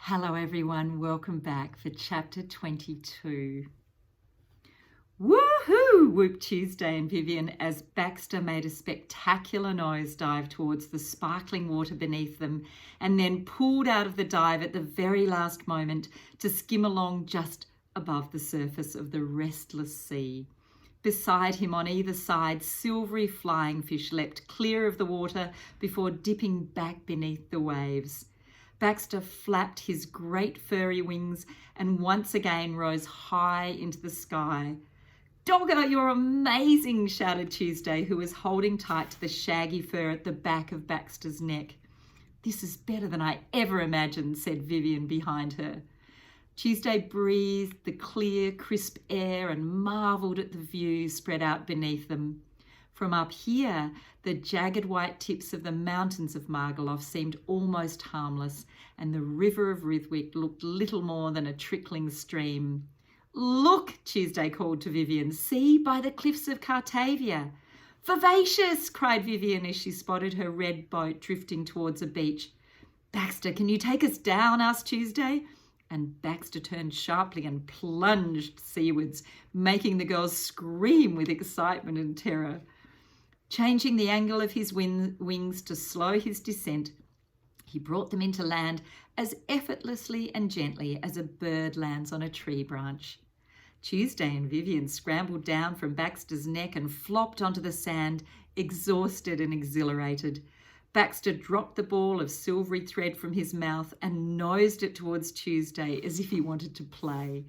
Hello everyone, welcome back for chapter 22. Woohoo! Whooped Tuesday and Vivian as Baxter made a spectacular nosedive towards the sparkling water beneath them and then pulled out of the dive at the very last moment to skim along just above the surface of the restless sea. Beside him on either side, silvery flying fish leapt clear of the water before dipping back beneath the waves. Baxter flapped his great furry wings and once again rose high into the sky. "Doggo, you're amazing," shouted Tuesday, who was holding tight to the shaggy fur at the back of Baxter's neck. "This is better than I ever imagined," said Vivian behind her. Tuesday breathed the clear, crisp air and marvelled at the view spread out beneath them. From up here, the jagged white tips of the mountains of Margalof seemed almost harmless, and the river of Rithwick looked little more than a trickling stream. "Look," Tuesday called to Vivian, "see, by the cliffs of Cartavia." "Vivacious!" cried Vivian as she spotted her red boat drifting towards a beach. "Baxter, can you take us down?" asked Tuesday. And Baxter turned sharply and plunged seawards, making the girls scream with excitement and terror. Changing the angle of his wings to slow his descent, he brought them into land as effortlessly and gently as a bird lands on a tree branch. Tuesday and Vivian scrambled down from Baxter's neck and flopped onto the sand, exhausted and exhilarated. Baxter dropped the ball of silvery thread from his mouth and nosed it towards Tuesday as if he wanted to play.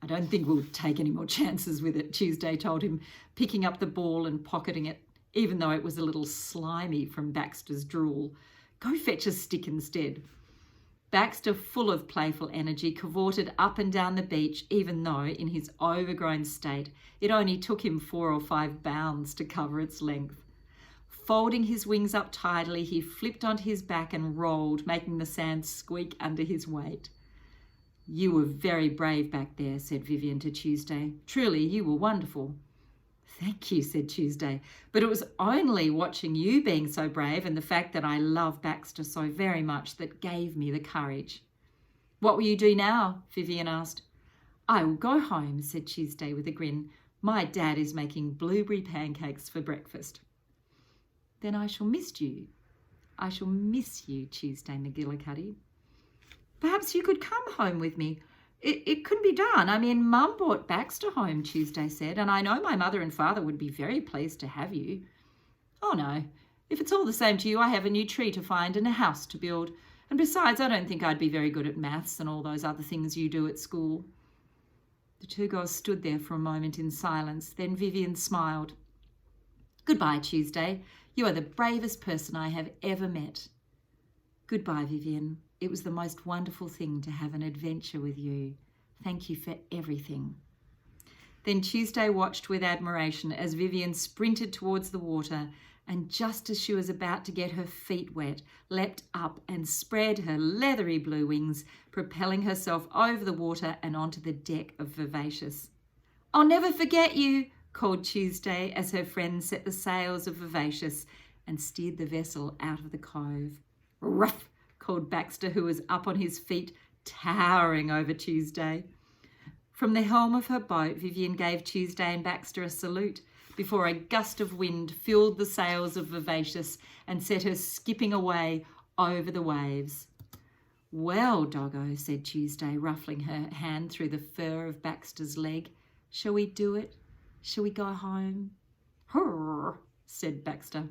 "I don't think we'll take any more chances with it," Tuesday told him, picking up the ball and pocketing it, even though it was a little slimy from Baxter's drool. "Go fetch a stick instead." Baxter, full of playful energy, cavorted up and down the beach, even though, in his overgrown state, it only took him 4 or 5 bounds to cover its length. Folding his wings up tidily, he flipped onto his back and rolled, making the sand squeak under his weight. "You were very brave back there," said Vivian to Tuesday. "Truly, you were wonderful." "Thank you," said Tuesday, "but it was only watching you being so brave and the fact that I love Baxter so very much that gave me the courage." "What will you do now?" Vivian asked. "I will go home," said Tuesday with a grin. "My dad is making blueberry pancakes for breakfast." "Then I shall miss you. I shall miss you, Tuesday McGillicuddy." "Perhaps you could come home with me. It could be done. I mean, Mum brought Baxter home," Tuesday said, "and I know my mother and father would be very pleased to have you." "Oh no, if it's all the same to you, I have a new tree to find and a house to build. And besides, I don't think I'd be very good at maths and all those other things you do at school." The two girls stood there for a moment in silence. Then Vivian smiled. "Goodbye, Tuesday. You are the bravest person I have ever met." "Goodbye, Vivian. It was the most wonderful thing to have an adventure with you. Thank you for everything." Then Tuesday watched with admiration as Vivian sprinted towards the water, and just as she was about to get her feet wet, leapt up and spread her leathery blue wings, propelling herself over the water and onto the deck of Vivacious. "I'll never forget you," called Tuesday as her friend set the sails of Vivacious and steered the vessel out of the cove. "Ruff!" called Baxter, who was up on his feet, towering over Tuesday. From the helm of her boat, Vivian gave Tuesday and Baxter a salute before a gust of wind filled the sails of Vivacious and set her skipping away over the waves. "Well, Doggo," said Tuesday, ruffling her hand through the fur of Baxter's leg, "shall we do it? Shall we go home?" "Hurr," said Baxter.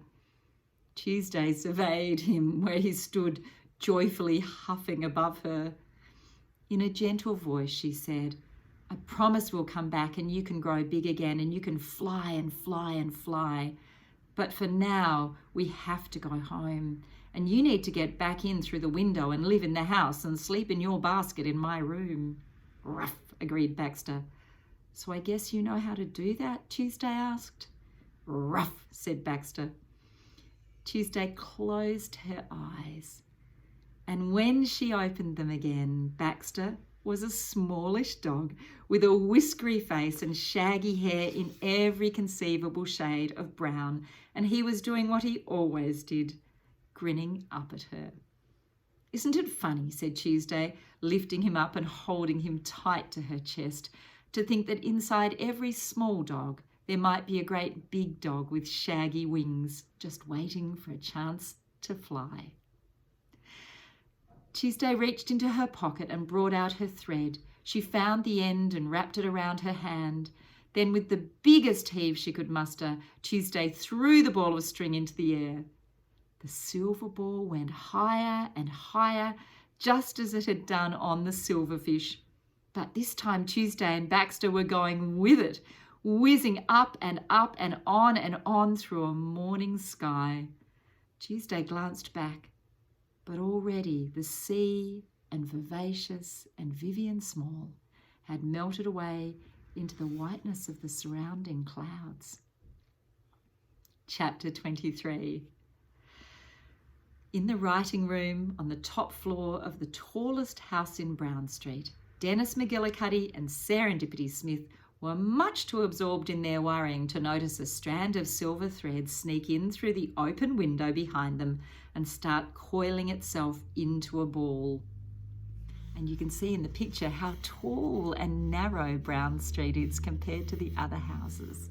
Tuesday surveyed him where he stood, joyfully huffing above her. In a gentle voice, she said, "I promise we'll come back and you can grow big again and you can fly and fly and fly. But for now, we have to go home. And you need to get back in through the window and live in the house and sleep in your basket in my room." "Ruff," agreed Baxter. "So I guess you know how to do that?" Tuesday asked. "Ruff," said Baxter. Tuesday closed her eyes. And when she opened them again, Baxter was a smallish dog with a whiskery face and shaggy hair in every conceivable shade of brown, and he was doing what he always did, grinning up at her. Isn't it funny, said Tuesday, lifting him up and holding him tight to her chest, to think that inside every small dog there might be a great big dog with shaggy wings, just waiting for a chance to fly. Tuesday reached into her pocket and brought out her thread. She found the end and wrapped it around her hand. Then, with the biggest heave she could muster, Tuesday threw the ball of string into the air. The silver ball went higher and higher, just as it had done on the silverfish. But this time Tuesday and Baxter were going with it, whizzing up and on through a morning sky. Tuesday glanced back, but already the sea and Vivacious and Vivian Small had melted away into the whiteness of the surrounding clouds. Chapter 23. In the writing room on the top floor of the tallest house in Brown Street, Dennis McGillicuddy and Serendipity Smith were much too absorbed in their worrying to notice a strand of silver thread sneak in through the open window behind them and start coiling itself into a ball. And you can see in the picture how tall and narrow Brown Street is compared to the other houses.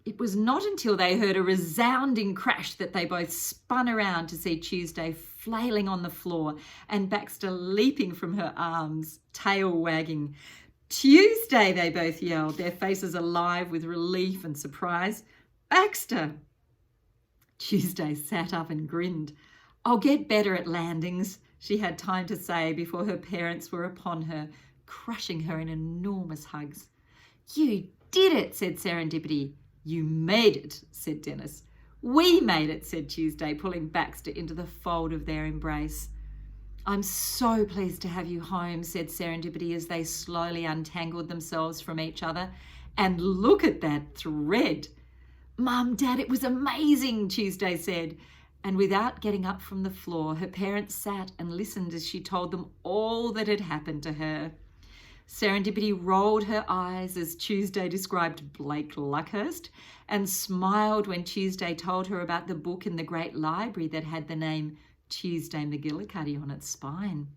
It was not until they heard a resounding crash that they both spun around to see Tuesday flailing on the floor and Baxter leaping from her arms, tail wagging. "Tuesday!" they both yelled, their faces alive with relief and surprise. "Baxter!" Tuesday sat up and grinned. "I'll get better at landings," she had time to say before her parents were upon her, crushing her in enormous hugs. "You did it," said Serendipity. "You made it," said Dennis. "We made it," said Tuesday, pulling Baxter into the fold of their embrace. "I'm so pleased to have you home," said Serendipity as they slowly untangled themselves from each other. "And look at that thread." "Mum, Dad, it was amazing," Tuesday said. And without getting up from the floor, her parents sat and listened as she told them all that had happened to her. Serendipity rolled her eyes as Tuesday described Blake Luckhurst and smiled when Tuesday told her about the book in the great library that had the name Tuesday McGillicuddy on its spine.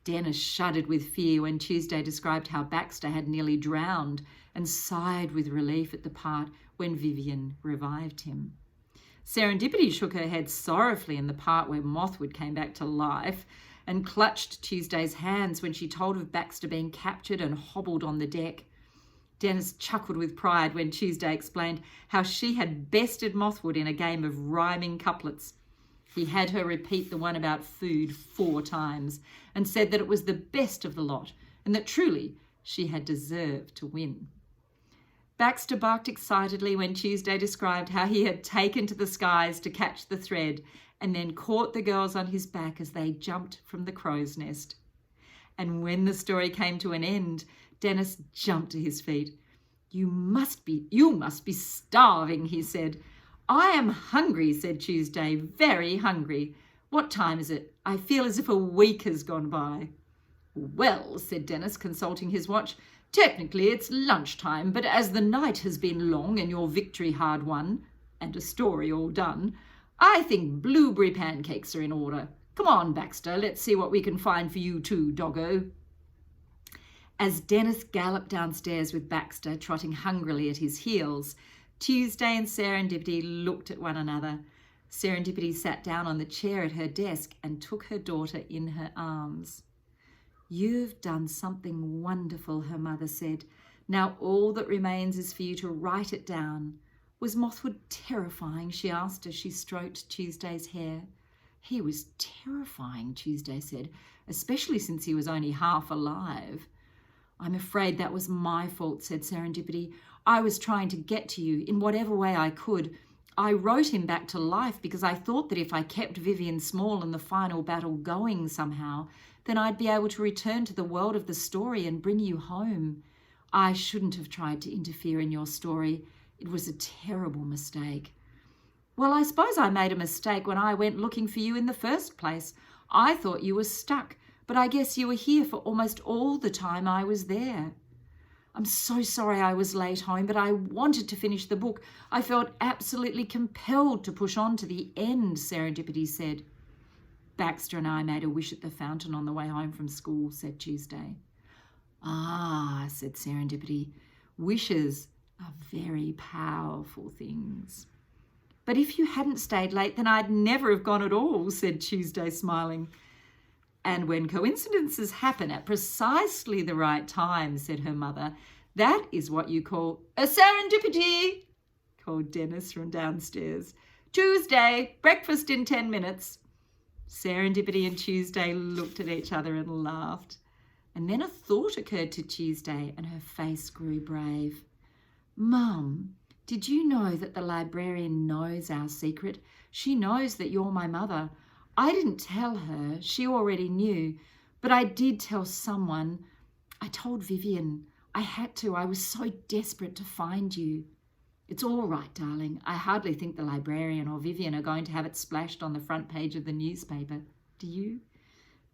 Dennis shuddered with fear when Tuesday described how Baxter had nearly drowned and sighed with relief at the part when Vivian revived him. Serendipity shook her head sorrowfully in the part where Mothwood came back to life and clutched Tuesday's hands when she told of Baxter being captured and hobbled on the deck. Dennis chuckled with pride when Tuesday explained how she had bested Mothwood in a game of rhyming couplets. He had her repeat the one about food 4 times and said that it was the best of the lot and that truly she had deserved to win. Baxter barked excitedly when Tuesday described how he had taken to the skies to catch the thread and then caught the girls on his back as they jumped from the crow's nest. And when the story came to an end, Dennis jumped to his feet. You must be starving," he said. "I am hungry," said Tuesday, "very hungry. What time is it? I feel as if a week has gone by." "Well," said Dennis, consulting his watch, "technically it's lunchtime, but as the night has been long and your victory hard won, and a story all done, I think blueberry pancakes are in order. Come on, Baxter, let's see what we can find for you too, doggo." As Dennis galloped downstairs with Baxter trotting hungrily at his heels, Tuesday and Serendipity looked at one another. Serendipity sat down on the chair at her desk and took her daughter in her arms. "You've done something wonderful," her mother said. "Now all that remains is for you to write it down. Was Mothwood terrifying?" she asked as she stroked Tuesday's hair. "He was terrifying," Tuesday said, "especially since he was only half alive." "I'm afraid that was my fault," said Serendipity. "I was trying to get to you in whatever way I could. I wrote him back to life because I thought that if I kept Vivian Small and the final battle going somehow, then I'd be able to return to the world of the story and bring you home. I shouldn't have tried to interfere in your story. It was a terrible mistake." "Well, I suppose I made a mistake when I went looking for you in the first place. I thought you were stuck, but I guess you were here for almost all the time I was there." I'm so sorry I was late home, but I wanted to finish the book. I felt absolutely compelled to push on to the end, Serendipity said. Baxter and I made a wish at the fountain on the way home from school, said Tuesday. Ah, said Serendipity, wishes are very powerful things. But if you hadn't stayed late, then I'd never have gone at all, said Tuesday, smiling. And when coincidences happen at precisely the right time, said her mother, that is what you call a serendipity, called Dennis from downstairs. Tuesday, breakfast in 10 minutes. Serendipity and Tuesday looked at each other and laughed. And then a thought occurred to Tuesday and her face grew brave. Mum, did you know that the librarian knows our secret? She knows that you're my mother. I didn't tell her, she already knew, but I did tell someone. I told Vivian. I had to, I was so desperate to find you. It's all right, darling. I hardly think the librarian or Vivian are going to have it splashed on the front page of the newspaper. Do you?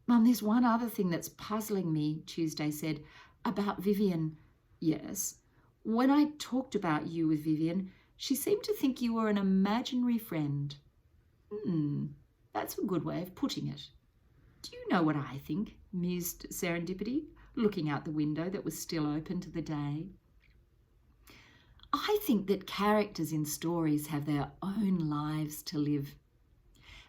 Mum, there's one other thing that's puzzling me, Tuesday said, about Vivian. Yes. When I talked about you with Vivian, she seemed to think you were an imaginary friend. That's a good way of putting it. Do you know what I think? Mused Serendipity, looking out the window that was still open to the day. I think that characters in stories have their own lives to live,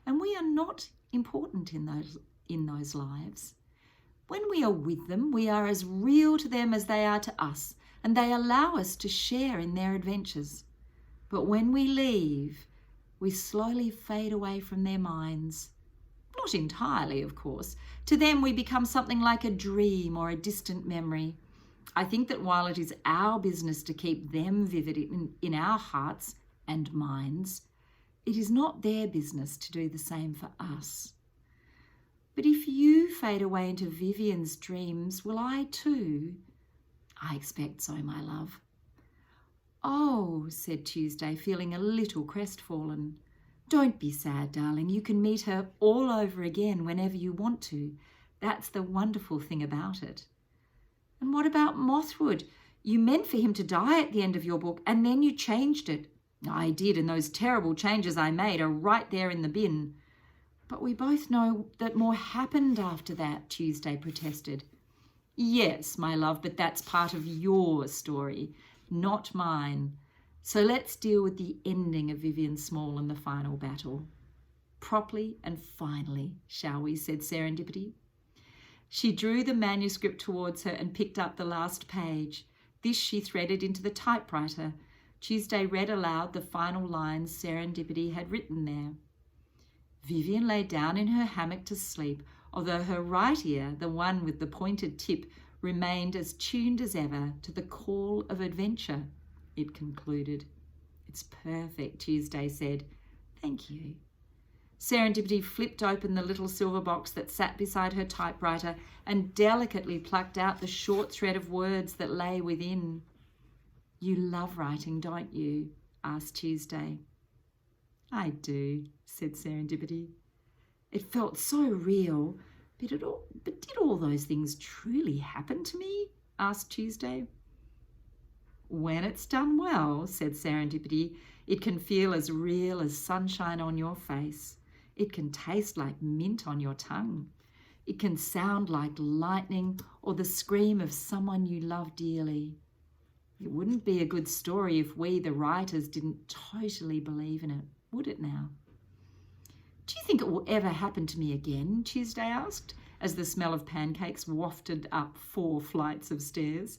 and we are not important in those lives. When we are with them, we are as real to them as they are to us, and they allow us to share in their adventures. But when we leave, we slowly fade away from their minds. Not entirely, of course. To them, we become something like a dream or a distant memory. I think that while it is our business to keep them vivid in our hearts and minds, it is not their business to do the same for us. But if you fade away into Vivian's dreams, will I too? I expect so, my love. Oh, said Tuesday, feeling a little crestfallen. Don't be sad, darling. You can meet her all over again whenever you want to. That's the wonderful thing about it. And what about Mothwood? You meant for him to die at the end of your book, and then you changed it. I did, and those terrible changes I made are right there in the bin. But we both know that more happened after that, Tuesday protested. Yes, my love, but that's part of your story, not mine. So let's deal with the ending of Vivian Small and the final battle. Properly and finally, shall we, said Serendipity. She drew the manuscript towards her and picked up the last page. This she threaded into the typewriter. Tuesday read aloud the final lines Serendipity had written there. Vivian lay down in her hammock to sleep, although her right ear, the one with the pointed tip, remained as tuned as ever to the call of adventure, it concluded. It's perfect, Tuesday said. Thank you. Serendipity flipped open the little silver box that sat beside her typewriter and delicately plucked out the short thread of words that lay within. You love writing, don't you? Asked Tuesday. I do, said Serendipity. It felt so real, but did all those things truly happen to me? Asked Tuesday. When it's done well, said Serendipity, it can feel as real as sunshine on your face. It can taste like mint on your tongue. It can sound like lightning or the scream of someone you love dearly. It wouldn't be a good story if we, the writers, didn't totally believe in it, would it now? Do you think it will ever happen to me again? Tuesday asked, as the smell of pancakes wafted up 4 flights of stairs.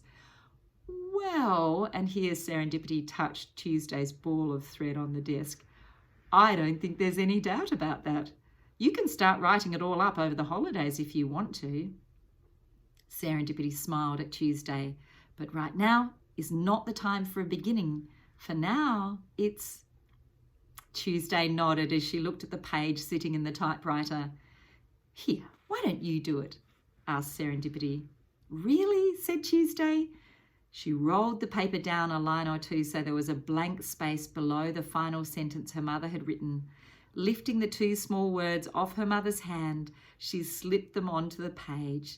Well, and here Serendipity touched Tuesday's ball of thread on the desk. I don't think there's any doubt about that. You can start writing it all up over the holidays if you want to. Serendipity smiled at Tuesday, but right now is not the time for a beginning. For now, it's... Tuesday nodded as she looked at the page sitting in the typewriter. Here, why don't you do it? Asked Serendipity. Really? Said Tuesday. She rolled the paper down a line or two so there was a blank space below the final sentence her mother had written. Lifting the 2 small words off her mother's hand, she slipped them onto the page.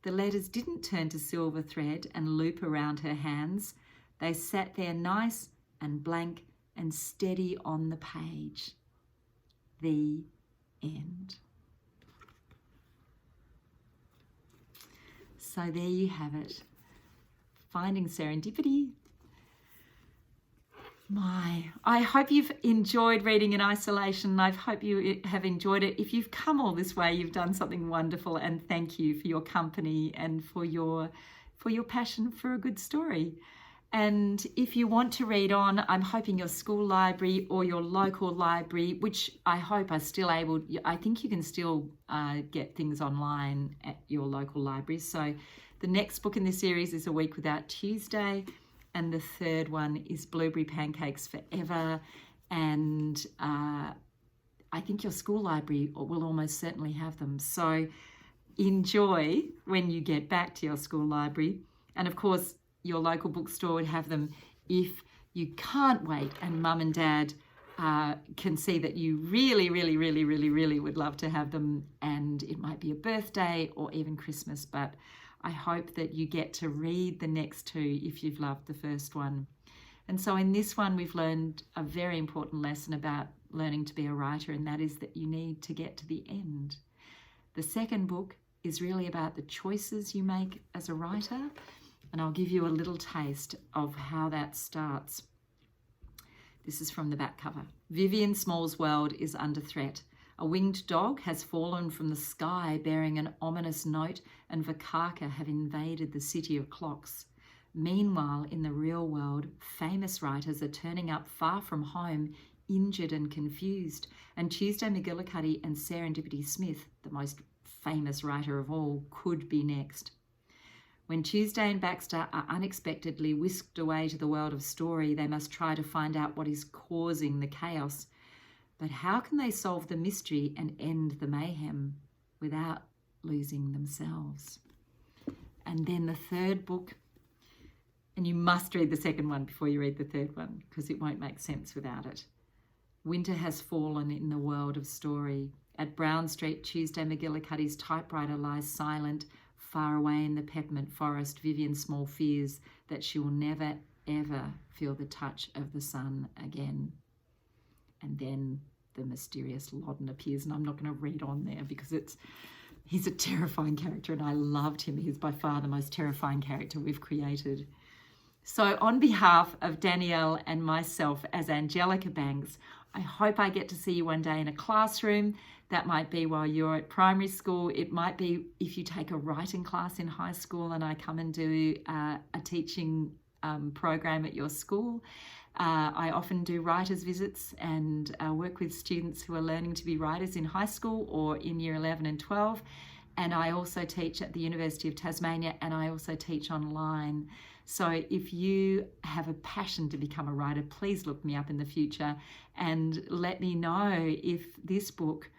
The letters didn't turn to silver thread and loop around her hands. They sat there nice and blank and steady on the page. The end. So there you have it. Finding Serendipity. I hope you've enjoyed reading in isolation. I hope you have enjoyed it. If you've come all this way, you've done something wonderful, and thank you for your company and for your passion for a good story. And if you want to read on, I'm hoping your school library or your local library, which I hope are still able, I think you can still get things online at your local library. So the next book in this series is A Week Without Tuesday, and the third one is Blueberry Pancakes Forever. And I think your school library will almost certainly have them. So enjoy when you get back to your school library. And of course, your local bookstore would have them if you can't wait and mum and dad can see that you really, really, really, really, really would love to have them, and it might be a birthday or even Christmas, but I hope that you get to read the next two if you've loved the first one. And so in this one, we've learned a very important lesson about learning to be a writer, and that is that you need to get to the end. The second book is really about the choices you make as a writer, and I'll give you a little taste of how that starts. This is from the back cover. Vivian Small's world is under threat. A winged dog has fallen from the sky bearing an ominous note, and Vakaka have invaded the city of clocks. Meanwhile, in the real world, famous writers are turning up far from home, injured and confused, and Tuesday McGillicuddy and Serendipity Smith, the most famous writer of all, could be next. When Tuesday and Baxter are unexpectedly whisked away to the world of story, they must try to find out what is causing the chaos. But how can they solve the mystery and end the mayhem without losing themselves? And then the third book, and you must read the second one before you read the third one, because it won't make sense without it. Winter has fallen in the world of story. At Brown Street, Tuesday McGillicuddy's typewriter lies silent. Far away in the peppermint forest, Vivian Small fears that she will never, ever feel the touch of the sun again. And then the mysterious Loddon appears, and I'm not going to read on there because he's a terrifying character, and I loved him. He's by far the most terrifying character we've created. So on behalf of Danielle and myself as Angelica Banks, I hope I get to see you one day in a classroom. That might be while you're at primary school. It might be if you take a writing class in high school and I come and do a teaching program at your school. I often do writers' visits and work with students who are learning to be writers in high school or in year 11 and 12. And I also teach at the University of Tasmania, and I also teach online. So if you have a passion to become a writer, please look me up in the future and let me know if this book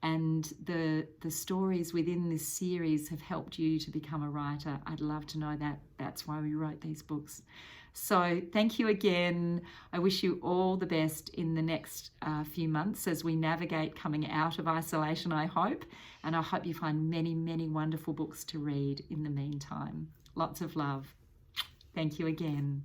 and the stories within this series have helped you to become a writer. I'd love to know that. That's why we wrote these books. So thank you again. I wish you all the best in the next few months as we navigate coming out of isolation, I hope. And I hope you find many, many wonderful books to read in the meantime. Lots of love. Thank you again.